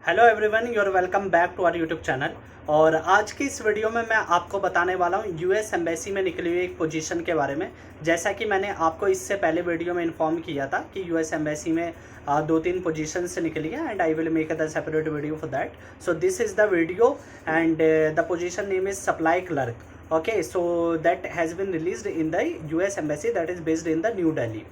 Hello everyone, you're welcome back to our YouTube channel. और आज की इस वीडियो में मैं आपको बताने वाला हूँ यूएस एम्बेसी में निकली हुई एक पोजीशन के बारे में। जैसा कि मैंने आपको इससे पहले वीडियो में इन्फॉर्म किया था कि यूएस एम्बेसी में 2-3 पोजीशन से निकली है and I will make the separate video for that. So this is the video and the position name is supply clerk. Okay, so that has been released in the US embassy that is based in the new Delhi.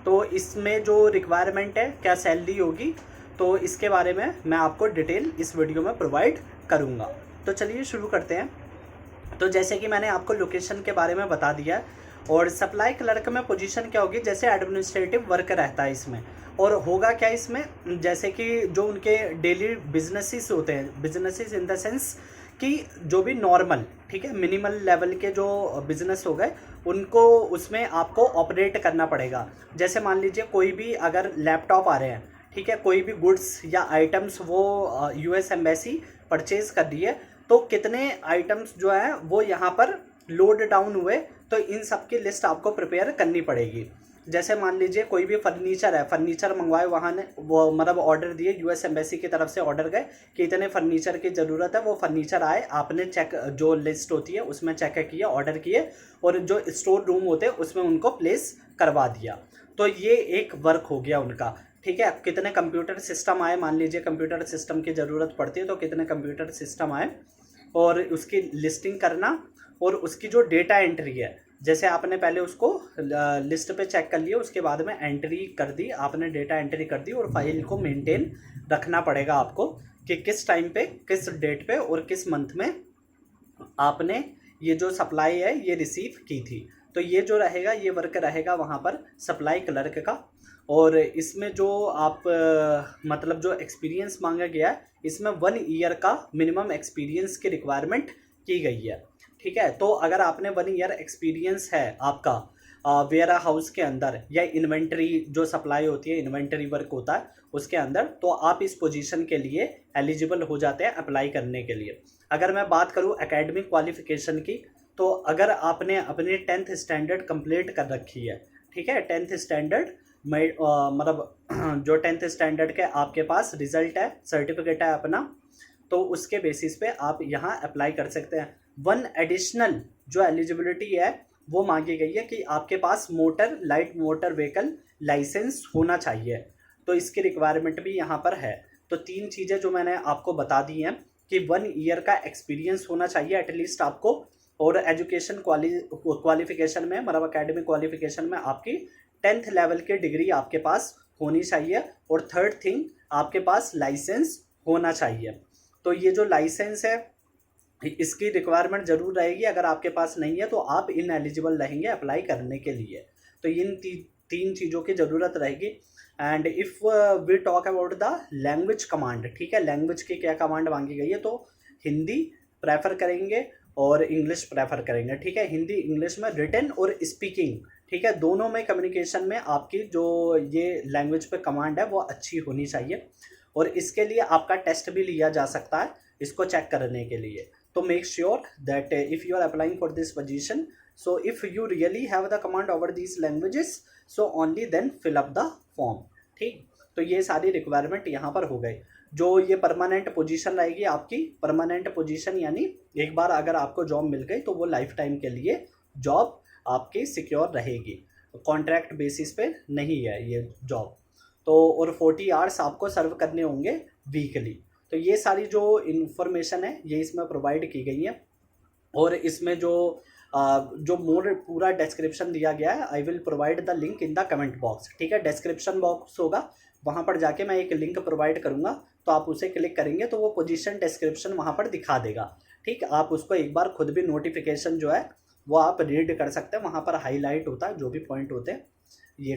तो इसमें जो requirement है, क्या salary होगी, तो इसके बारे में मैं आपको डिटेल इस वीडियो में प्रोवाइड करूंगा। तो चलिए शुरू करते हैं। तो जैसे कि मैंने आपको लोकेशन के बारे में बता दिया और सप्लाई क्लर्क में पोजीशन क्या होगी, जैसे एडमिनिस्ट्रेटिव वर्क रहता है इसमें। और होगा क्या इसमें, जैसे कि जो उनके डेली बिजनेसेस होते हैं, बिजनेसेस इन द सेंस कि जो भी नॉर्मल, ठीक है, मिनिमल लेवल के जो बिजनेस हो गए उनको उसमें आपको ऑपरेट करना पड़ेगा। जैसे मान लीजिए कोई भी अगर लैपटॉप आ रहे हैं, ठीक है, कोई भी गुड्स या आइटम्स वो यूएस एम्बेसी परचेज कर रही है, तो कितने आइटम्स जो है वो यहाँ पर लोड डाउन हुए, तो इन सब की लिस्ट आपको प्रिपेयर करनी पड़ेगी। जैसे मान लीजिए कोई भी फर्नीचर है, फर्नीचर मंगवाए वहाँ ने, वो मतलब ऑर्डर दिए, यूएस एम्बेसी की तरफ से ऑर्डर गए कि इतने फर्नीचर की ज़रूरत है, वो फर्नीचर आए, आपने चेक, जो लिस्ट होती है उसमें चेक किया, ऑर्डर किए और जो स्टोर रूम होते हैं उसमें उनको प्लेस करवा दिया। तो ये एक वर्क हो गया उनका। ठीक है, कितने कंप्यूटर सिस्टम आए, मान लीजिए कंप्यूटर सिस्टम की ज़रूरत पड़ती है तो कितने कंप्यूटर सिस्टम आए और उसकी लिस्टिंग करना और उसकी जो डेटा एंट्री है, जैसे आपने पहले उसको लिस्ट पे चेक कर लिया, उसके बाद में एंट्री कर दी, आपने डेटा एंट्री कर दी और फाइल को मेंटेन रखना पड़ेगा आपको कि किस टाइम पे, किस डेट पे और किस मंथ में आपने ये जो सप्लाई है ये रिसीव की थी। तो ये जो रहेगा, ये वर्क रहेगा वहाँ पर सप्लाई क्लर्क का। और इसमें जो आप मतलब जो एक्सपीरियंस मांगा गया है, इसमें 1 ईयर का मिनिमम एक्सपीरियंस की रिक्वायरमेंट की गई है। ठीक है, तो अगर आपने 1 ईयर एक्सपीरियंस है आपका वेयर हाउस के अंदर या इन्वेंट्री जो सप्लाई होती है, इन्वेंट्री वर्क होता है उसके अंदर, तो आप इस पोजीशन के लिए एलिजिबल हो जाते हैं अप्लाई करने के लिए। अगर मैं बात करूं एकेडमिक क्वालिफिकेशन की, तो अगर आपने अपने 10th स्टैंडर्ड कंप्लीट कर रखी है, ठीक है, 10th स्टैंडर्ड मतलब जो 10th स्टैंडर्ड के आपके पास रिजल्ट है, सर्टिफिकेट है अपना, तो उसके बेसिस पे आप यहाँ अप्लाई कर सकते हैं। 1 एडिशनल जो एलिजिबिलिटी है वो मांगी गई है कि आपके पास motor, light motor vehicle licence होना चाहिए, तो इसकी रिक्वायरमेंट भी यहाँ पर है। तो 3 चीज़ें जो मैंने आपको बता दी हैं कि 1 ईयर का एक्सपीरियंस होना चाहिए एटलीस्ट आपको, और एजुकेशन क्वालिफिकेशन में, मतलब अकेडमिक क्वालिफिकेशन में आपकी 10th लेवल की डिग्री आपके पास होनी चाहिए। और थर्ड थिंग, आपके पास लाइसेंस होना चाहिए। तो ये जो लाइसेंस है इसकी रिक्वायरमेंट जरूर रहेगी, अगर आपके पास नहीं है तो आप इन एलिजिबल रहेंगे अप्लाई करने के लिए। तो इन 3 चीज़ों की ज़रूरत रहेगी। And if we talk about the language command, ठीक है, लैंग्वेज की क्या कमांड मांगी गई है, तो हिंदी प्रेफर करेंगे और इंग्लिश प्रेफर करेंगे। ठीक है, हिंदी इंग्लिश में रिटन और स्पीकिंग, ठीक है, दोनों में कम्युनिकेशन में आपकी जो ये लैंग्वेज पे कमांड है वो अच्छी होनी चाहिए। और इसके लिए आपका टेस्ट भी लिया जा सकता है इसको चेक करने के लिए। तो make sure that if you are applying for this position, so if you really have the command over these languages, so only then fill up the form. ठीक, तो ये सारी रिक्वायरमेंट यहाँ पर हो गई। जो ये परमानेंट पोजीशन रहेगी आपकी, परमानेंट पोजीशन यानी एक बार अगर आपको जॉब मिल गई तो वो लाइफ टाइम के लिए जॉब आपकी सिक्योर रहेगी, कॉन्ट्रैक्ट बेसिस पे नहीं है ये जॉब। तो और 40 आवर्स आपको सर्व करने होंगे वीकली। तो ये सारी जो इन्फॉर्मेशन है ये इसमें प्रोवाइड की गई है। और इसमें जो मोर पूरा डिस्क्रिप्शन दिया गया है, I will provide the link in the comment box. ठीक है, डिस्क्रिप्शन बॉक्स होगा, वहाँ पर जाके मैं एक लिंक प्रोवाइड करूँगा, तो आप उसे क्लिक करेंगे तो वो पोजीशन डिस्क्रिप्शन वहाँ पर दिखा देगा। ठीक, आप उसको एक बार खुद भी नोटिफिकेशन जो है वो आप रीड कर सकते हैं, वहाँ पर हाईलाइट होता है जो भी पॉइंट होते हैं, ये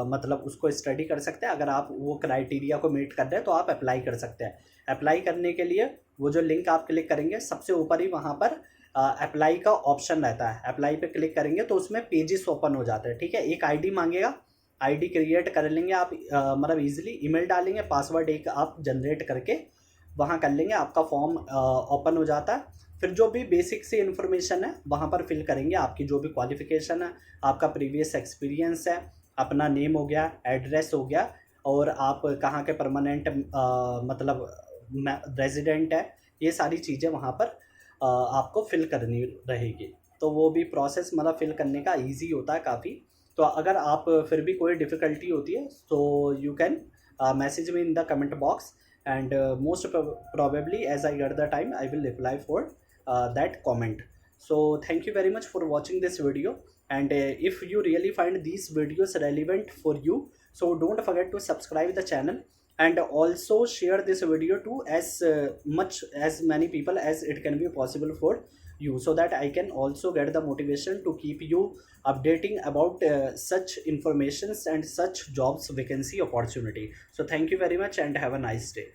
मतलब उसको स्टडी कर सकते हैं। अगर आप वो क्राइटेरिया को मीट कर रहे हैं तो आप अप्लाई कर सकते हैं। अप्लाई करने के लिए वो जो लिंक आप क्लिक करेंगे, सबसे ऊपर ही वहाँ पर अप्लाई का ऑप्शन रहता है, अप्लाई पे क्लिक करेंगे तो उसमें पेजेस ओपन हो जाते हैं। ठीक है, एक आईडी मांगेगा, आईडी क्रिएट कर लेंगे आप, मतलब इजीली ईमेल डालेंगे, पासवर्ड एक आप जनरेट करके वहाँ कर लेंगे, आपका फॉर्म ओपन हो जाता है। फिर जो भी बेसिक सी इन्फॉर्मेशन है वहाँ पर फिल करेंगे, आपकी जो भी क्वालिफिकेशन है, आपका प्रीवियस एक्सपीरियंस है, अपना नेम हो गया, एड्रेस हो गया, और आप कहाँ के परमानेंट मतलब रेजिडेंट है, ये सारी चीज़ें वहाँ पर आपको फिल करनी रहेगी। तो वो भी प्रोसेस मतलब फिल करने का ईजी होता है काफ़ी। तो अगर आप फिर भी कोई डिफ़िकल्टी होती है तो you can message me in the comment box, and most probably as I get the time I will reply for that comment. So thank you very much for watching this video, and if you really find these videos relevant for you, so don't forget to subscribe the channel and also share this video to as many people as it can be possible for you, so that I can also get the motivation to keep you updating about such informations and such jobs vacancy opportunity. So thank you very much and have a nice day.